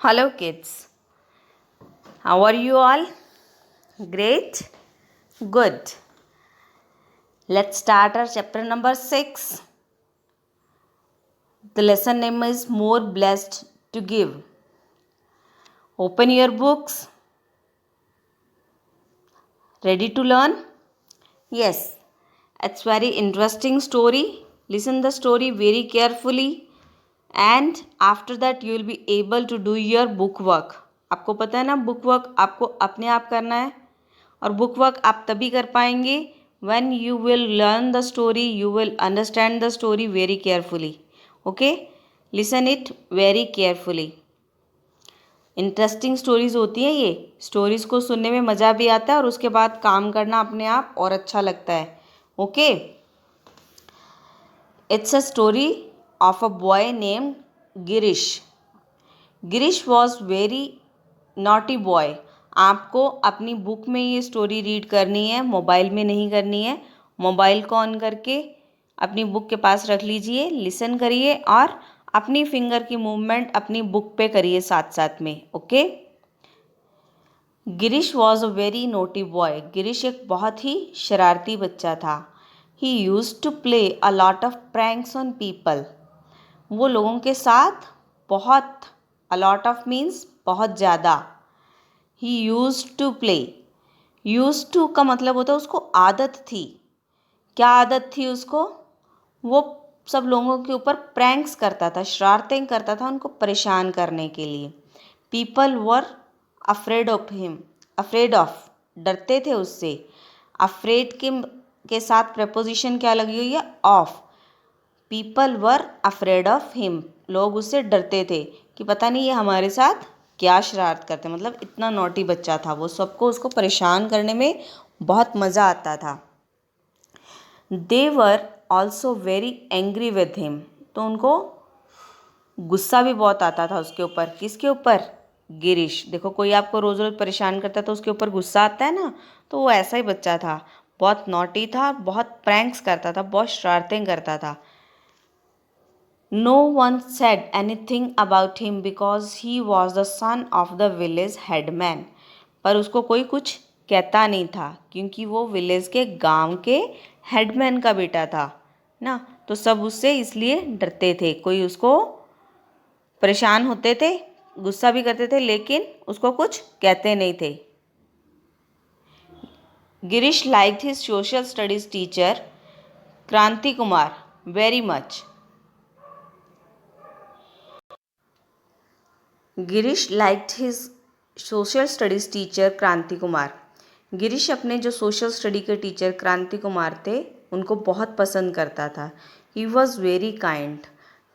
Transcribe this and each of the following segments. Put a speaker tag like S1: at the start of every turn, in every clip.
S1: Hello, kids. How are you all? Great? Good. Let's start our chapter number 6. The lesson name is More Blessed to Give. Open your books. Ready to learn? Yes. It's very interesting story. Listen the story very carefully. And after that you will be able to do your book work. आपको पता है ना, book work आपको अपने आप करना है और बुक वर्क आप तभी कर पाएंगे when you will learn the story, you will understand the story very carefully. Okay, listen it very carefully. Interesting stories होती हैं ये. स्टोरीज को सुनने में मज़ा भी आता है और उसके बाद काम करना अपने आप और अच्छा लगता है. Okay, it's a story of a boy named Girish. Girish was very naughty boy. आपको अपनी बुक में ये स्टोरी रीड करनी है, मोबाइल में नहीं करनी है. मोबाइल को ऑन करके अपनी बुक के पास रख लीजिए, लिसन करिए और अपनी फिंगर की मूवमेंट अपनी बुक पे करिए साथ साथ में. Okay. Girish was a very naughty boy. Girish एक बहुत ही शरारती बच्चा था. He used to play a lot of pranks on people. वो लोगों के साथ बहुत, अ लॉट ऑफ मीन्स बहुत ज़्यादा. He used to play. Used to का मतलब होता है उसको आदत थी. क्या आदत थी उसको? वो सब लोगों के ऊपर प्रैंक्स करता था, शरारतें करता था उनको परेशान करने के लिए. People were afraid of him. Afraid of, डरते थे उससे. अफ्रेड के साथ प्रपोजिशन क्या लगी हुई है? Of. People were afraid of him. लोग उससे डरते थे कि पता नहीं ये हमारे साथ क्या शरारत करते, मतलब इतना नॉटी बच्चा था वो. सबको उसको परेशान करने में बहुत मज़ा आता था. They were also very angry with him. तो उनको गुस्सा भी बहुत आता था उसके ऊपर. किसके ऊपर? गिरीश. देखो, कोई आपको रोज़ रोज़ परेशान करता है तो उसके ऊपर गुस्सा आता है ना, तो वो ऐसा ही बच्चा था. बहुत नॉटी था, बहुत प्रैंक्स करता था, बहुत शरारतें करता था. No one said anything about him because he was the son of the village headman. पर उसको कोई कुछ कहता नहीं था क्योंकि वो विलेज के गांव के हेडमैन का बेटा था ना. तो सब उससे इसलिए डरते थे. कोई उसको परेशान होते थे, गुस्सा भी करते थे, लेकिन उसको कुछ कहते नहीं थे. Girish liked his social studies teacher Kranti Kumar very much. Girish liked his social studies teacher Kranti Kumar. Girish अपने जो सोशल स्टडी के टीचर क्रांति कुमार थे उनको बहुत पसंद करता था. He was very kind.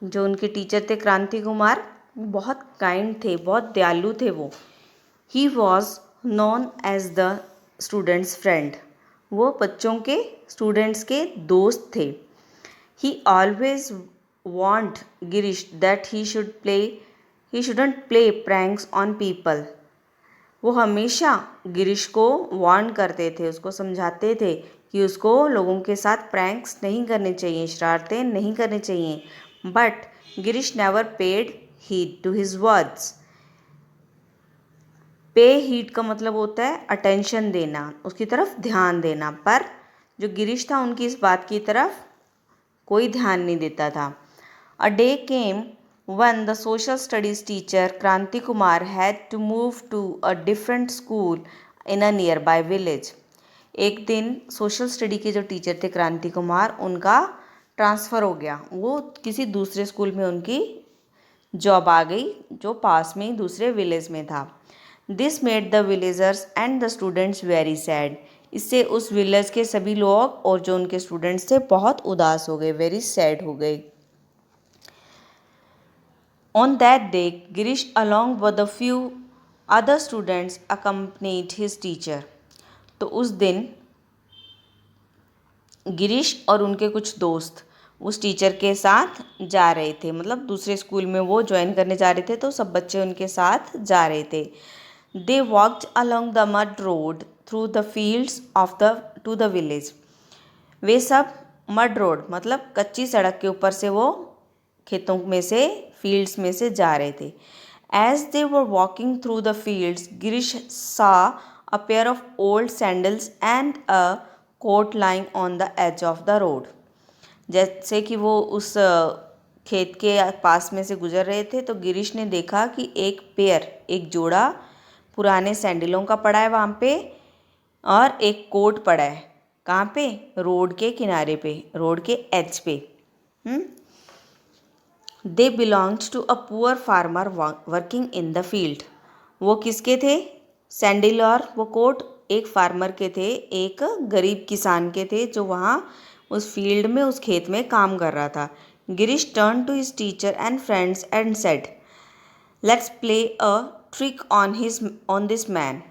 S1: जो उनके टीचर थे क्रांति कुमार, बहुत काइंड थे, बहुत दयालु थे वो. He was known as the students friend. वो बच्चों के, स्टूडेंट्स के दोस्त थे. He always want Girish that he shouldn't play pranks on people. वो हमेशा गिरीश को वार्न करते थे, उसको समझाते थे कि उसको लोगों के साथ प्रैंक्स नहीं करने चाहिए, शरारतें नहीं करनी चाहिए. But Girish never paid heed to his words. Pay heed का मतलब होता है अटेंशन देना, उसकी तरफ ध्यान देना. पर जो गिरीश था उनकी इस बात की तरफ कोई ध्यान नहीं देता था. A day came when the social studies teacher Kranti Kumar had to move to a different school in a nearby village. एक दिन सोशल स्टडी के जो टीचर थे क्रांति कुमार, उनका ट्रांसफ़र हो गया. वो किसी दूसरे स्कूल में उनकी जॉब आ गई जो पास में ही दूसरे विलेज में था. This made the villagers and the students very sad. इससे उस विलेज के सभी लोग और जो उनके स्टूडेंट्स थे बहुत उदास हो गए, वेरी सैड हो गए. On that day, Girish along with a few other students accompanied his teacher. तो उस दिन गिरीश और उनके कुछ दोस्त उस टीचर के साथ जा रहे थे. मतलब दूसरे स्कूल में वो ज्वाइन करने जा रहे थे, तो सब बच्चे उनके साथ जा रहे थे. दे walked along the mud road through the fields of to the village. वे सब मड रोड मतलब कच्ची सड़क के ऊपर से वो खेतों में से, फील्ड्स में से जा रहे थे. As they were walking through the fields, Girish saw a pair of old sandals and a coat lying on the edge of the road. जैसे कि वो उस खेत के पास में से गुजर रहे थे तो गिरीश ने देखा कि एक जोड़ा पुराने सैंडलों का पड़ा है वहाँ पे और एक कोट पड़ा है। कहाँ पे? रोड के किनारे पे, रोड के एज पे। They belonged to a poor farmer working in the field. वो किसके थे? सैंडल और वो कोट एक फार्मर के थे, एक गरीब किसान के थे जो वहाँ उस फील्ड में, उस खेत में काम कर रहा था। Girish turn to his teacher and friends and said, let's play a trick on this man.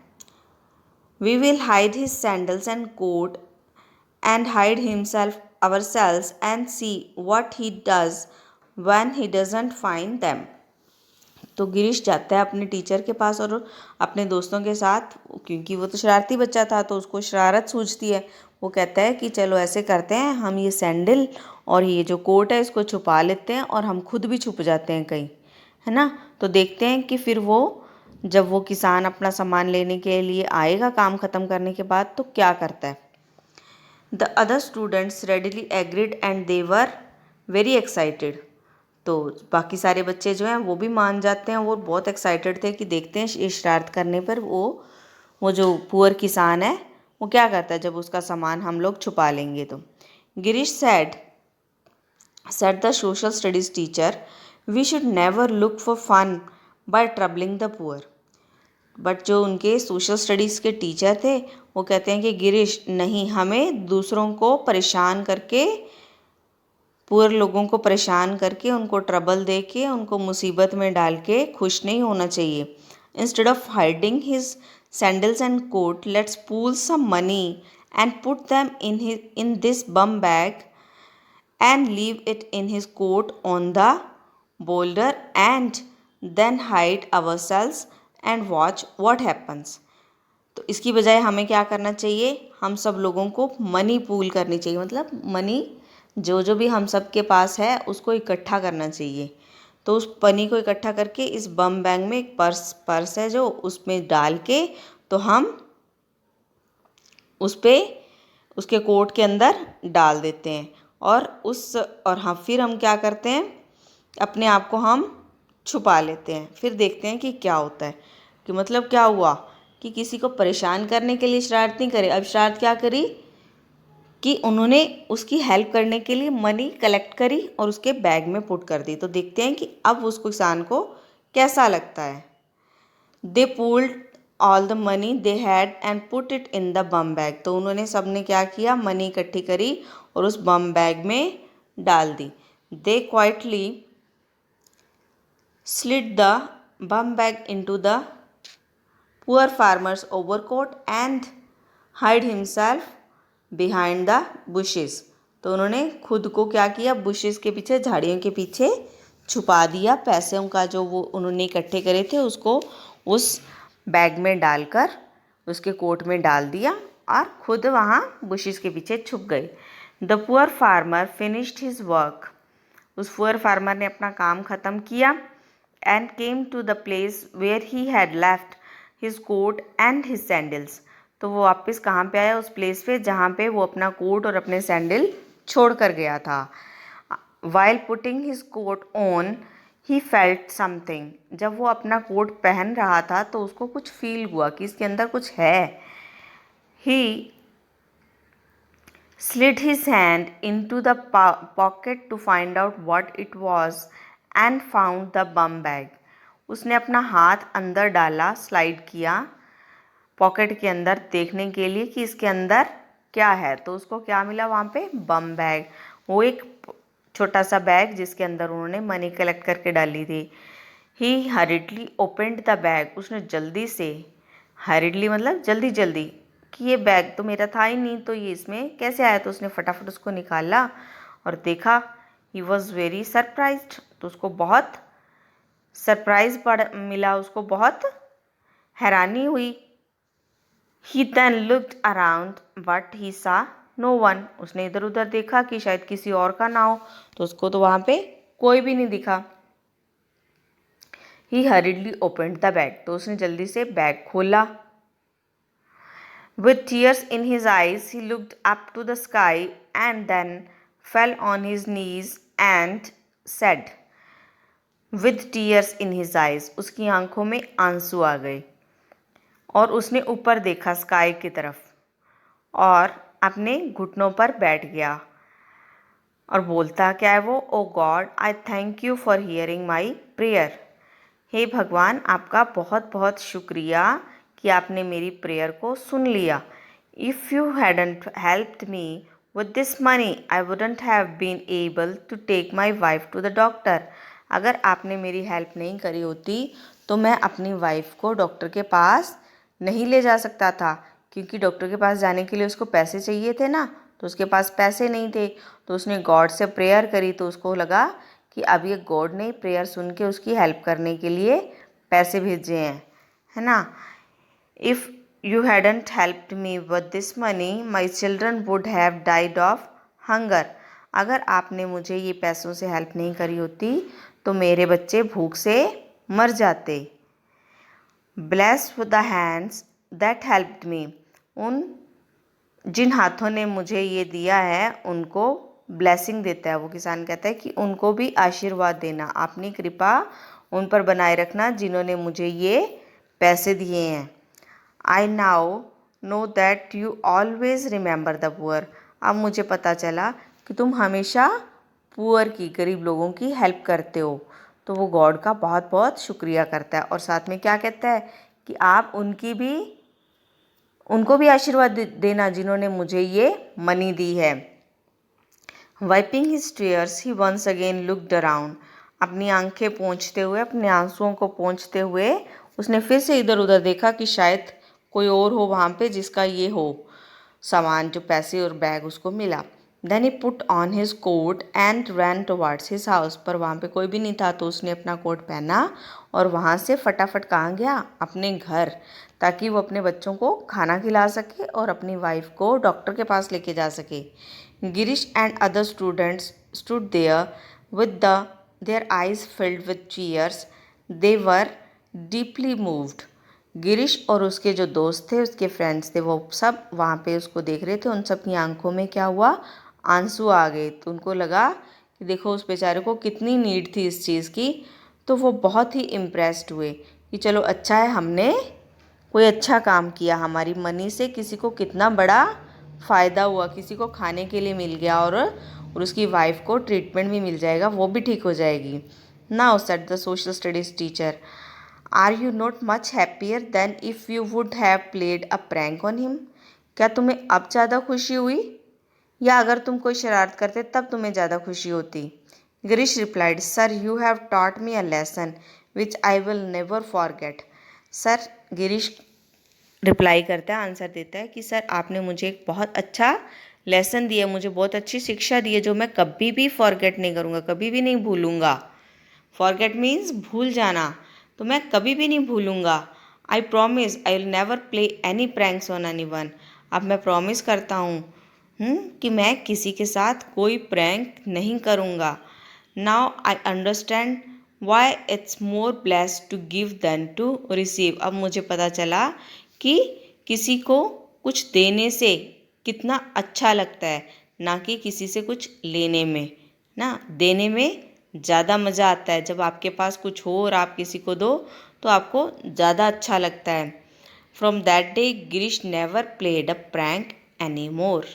S1: We will hide his sandals and coat and hide himself ourselves and see what he does when he doesn't find them. तो गिरीश जाता है अपने teacher के पास और अपने दोस्तों के साथ, क्योंकि वो तो शरारती बच्चा था तो उसको शरारत सूझती है। वो कहता है कि चलो ऐसे करते हैं, हम ये सैंडल और ये जो कोट है इसको छुपा लेते हैं और हम खुद भी छुप जाते हैं कहीं, है ना। तो देखते हैं कि फिर वो जब वो किसान अपना सामान लेने के लिए आएगा काम ख़त्म करने के बाद तो क्या करता है। The other students readily agreed and they were very excited. तो बाकी सारे बच्चे जो हैं वो भी मान जाते हैं, वो बहुत एक्साइटेड थे कि देखते हैं ये शरारत करने पर वो जो पुअर किसान है वो क्या करता है जब उसका सामान हम लोग छुपा लेंगे तो। Girish said the social studies teacher, we should never look for fun by troubling the poor. But जो उनके सोशल स्टडीज़ के टीचर थे वो कहते हैं कि गिरीश नहीं, हमें दूसरों को परेशान करके, पुअर लोगों को परेशान करके, उनको ट्रबल दे के, उनको मुसीबत में डाल के खुश नहीं होना चाहिए। Instead of hiding his sandals and coat, let's pool some money and put them in this bum bag and leave it in his coat on the boulder and then hide ourselves and watch what happens. तो इसकी बजाय हमें क्या करना चाहिए, हम सब लोगों को मनी पूल करनी चाहिए, मतलब मनी जो भी हम सब के पास है उसको इकट्ठा करना चाहिए। तो उस मनी को इकट्ठा करके इस बम बैग में एक पर्स है जो उसमें डाल के तो हम उस पे उसके कोट के अंदर डाल देते हैं और हाँ फिर हम क्या करते हैं, अपने आप को हम छुपा लेते हैं। फिर देखते हैं कि क्या होता है, कि मतलब क्या हुआ कि किसी को परेशान करने के लिए शरारत नहीं करे। अब शरारत क्या करी कि उन्होंने उसकी हेल्प करने के लिए मनी कलेक्ट करी और उसके बैग में पुट कर दी। तो देखते हैं कि अब उस किसान को कैसा लगता है। दे pulled all the money they had and put it in the bomb bag. तो उन्होंने सब ने क्या किया, मनी इकट्ठी करी और उस बम बैग में डाल दी। They quietly slid the bomb bag into the poor farmer's overcoat and hide himself behind the bushes. तो उन्होंने खुद को क्या किया, बुशेस के पीछे, झाड़ियों के पीछे छुपा दिया। पैसों का जो वो उन्होंने इकट्ठे करे थे उसको उस बैग में डालकर उसके कोट में डाल दिया और खुद वहाँ बुशेस के पीछे छुप गए। The poor farmer finished his work. उस पुअर फार्मर ने अपना काम ख़त्म किया। And came to the place where he had left his coat and his sandals. तो वो वापस कहाँ पे आया, उस प्लेस पे जहाँ पे वो अपना कोट और अपने सैंडल छोड़ कर गया था। While putting his coat on he felt something. जब वो अपना कोट पहन रहा था तो उसको कुछ फील हुआ कि इसके अंदर कुछ है। ही slid his hand into the pocket to find out what it was and found the bum bag. उसने अपना हाथ अंदर डाला, स्लाइड किया पॉकेट के अंदर देखने के लिए कि इसके अंदर क्या है। तो उसको क्या मिला वहाँ पे, बम बैग। वो एक छोटा सा बैग जिसके अंदर उन्होंने मनी कलेक्ट करके डाली थी। ही हरिडली ओपनड द बैग। उसने जल्दी से, हरिडली मतलब जल्दी जल्दी, कि ये बैग तो मेरा था ही नहीं, तो ये इसमें कैसे आया। तो उसने फटाफट उसको निकाला और देखा। He was very surprised. तो उसको बहुत सरप्राइज मिला, उसको बहुत हैरानी हुई। He then looked around but he saw no one. उसने इधर उधर देखा कि शायद किसी और का ना हो, तो उसको तो वहाँ पे कोई भी नहीं दिखा। ही हरिडली ओपनड द बैग, तो उसने जल्दी से बैग खोला। With tears in his eyes, he looked up to the sky and then fell on his knees and said, With tears in his eyes, उसकी आंखों में आंसू आ गए और उसने ऊपर देखा स्काई की तरफ और अपने घुटनों पर बैठ गया और बोलता क्या है वो, oh God I thank you for hearing my prayer. हे भगवान, आपका बहुत बहुत शुक्रिया कि आपने मेरी प्रेयर को सुन लिया। If you hadn't helped me with this money I wouldn't have been able to take my wife to the doctor. अगर आपने मेरी हेल्प नहीं करी होती तो मैं अपनी वाइफ को डॉक्टर के पास नहीं ले जा सकता था, क्योंकि डॉक्टर के पास जाने के लिए उसको पैसे चाहिए थे ना, तो उसके पास पैसे नहीं थे। तो उसने गॉड से प्रेयर करी, तो उसको लगा कि अब ये गॉड ने प्रेयर सुन के उसकी हेल्प करने के लिए पैसे भेजे हैं, है ना। If you hadn't helped me with this money my children would have died of hunger. अगर आपने मुझे ये पैसों से हेल्प नहीं करी होती तो मेरे बच्चे भूख से मर जाते। Bless the hands that helped me, उन जिन हाथों ने मुझे ये दिया है उनको ब्लेसिंग देता है वो किसान, कहता है कि उनको भी आशीर्वाद देना, अपनी कृपा उन पर बनाए रखना जिन्होंने मुझे ये पैसे दिए हैं। I now know that you always remember the poor. अब मुझे पता चला कि तुम हमेशा पुअर की, गरीब लोगों की हेल्प करते हो। तो वो गॉड का बहुत बहुत शुक्रिया करता है और साथ में क्या कहता है कि आप उनको भी आशीर्वाद देना जिन्होंने मुझे ये मनी दी है। वाइपिंग हिज टीयर्स ही वंस अगेन लुक्ड अराउंड। अपनी आंखें पोंछते हुए, अपने आंसुओं को पोंछते हुए उसने फिर से इधर उधर देखा कि शायद कोई और हो वहाँ पे जिसका ये हो सामान, जो पैसे और बैग उसको मिला। Then he put on his coat and ran towards his house. पर वहाँ पे कोई भी नहीं था, तो उसने अपना कोट पहना और वहाँ से फटाफट कहाँ गया, अपने घर, ताकि वो अपने बच्चों को खाना खिला सके और अपनी वाइफ को डॉक्टर के पास लेके जा सके। Girish and other students stood there with their eyes filled with tears, they were deeply moved. Girish और उसके जो दोस्त थे, उसके फ्रेंड्स थे, वो सब वहाँ पे उसको देख रहे थे। उन सब की आंखों में क्या हुआ, आंसू आ गए। तो उनको लगा कि देखो उस बेचारे को कितनी नीड थी इस चीज़ की। तो वो बहुत ही इम्प्रेस्ड हुए कि चलो अच्छा है, हमने कोई अच्छा काम किया, हमारी मनी से किसी को कितना बड़ा फ़ायदा हुआ, किसी को खाने के लिए मिल गया और उसकी वाइफ को ट्रीटमेंट भी मिल जाएगा, वो भी ठीक हो जाएगी। Now said the social studies teacher, are you not much happier than if you would have played a prank on him. क्या तुम्हें अब ज़्यादा खुशी हुई या अगर तुम कोई शरारत करते तब तुम्हें ज़्यादा खुशी होती। Girish replied, sir you have taught me a lesson which I will never forget. Sir, Girish reply करता है, आंसर देता है कि सर आपने मुझे एक बहुत अच्छा लेसन दिया, मुझे बहुत अच्छी शिक्षा दी है जो मैं कभी भी फॉरगेट नहीं करूँगा, कभी भी नहीं भूलूँगा। फॉरगेट मीन्स भूल जाना, तो मैं कभी भी नहीं भूलूँगा। I promise I will never play any pranks on anyone. अब मैं प्रॉमिस करता हूँ कि मैं किसी के साथ कोई प्रैंक नहीं करूँगा। Now I understand why it's more blessed to give than to receive. अब मुझे पता चला कि किसी को कुछ देने से कितना अच्छा लगता है, ना कि किसी से कुछ लेने में। ना, देने में ज़्यादा मज़ा आता है। जब आपके पास कुछ हो और आप किसी को दो तो आपको ज़्यादा अच्छा लगता है। From that day Girish never played a prank any more.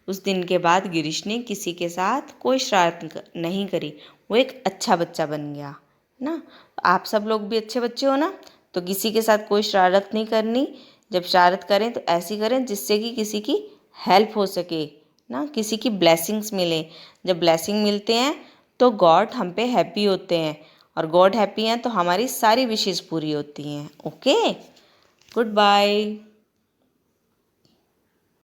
S1: उस दिन के बाद गिरीश ने किसी के साथ कोई शरारत नहीं करी, वो एक अच्छा बच्चा बन गया ना। आप सब लोग भी अच्छे बच्चे हो ना, तो किसी के साथ कोई शरारत नहीं करनी। जब शरारत करें तो ऐसी करें जिससे कि किसी की हेल्प हो सके ना, किसी की ब्लेसिंग्स मिले। जब ब्लेसिंग मिलते हैं तो गॉड हम पे हैप्पी होते हैं और गॉड हैप्पी हैं तो हमारी सारी विशेज़ पूरी होती हैं। Okay, good bye.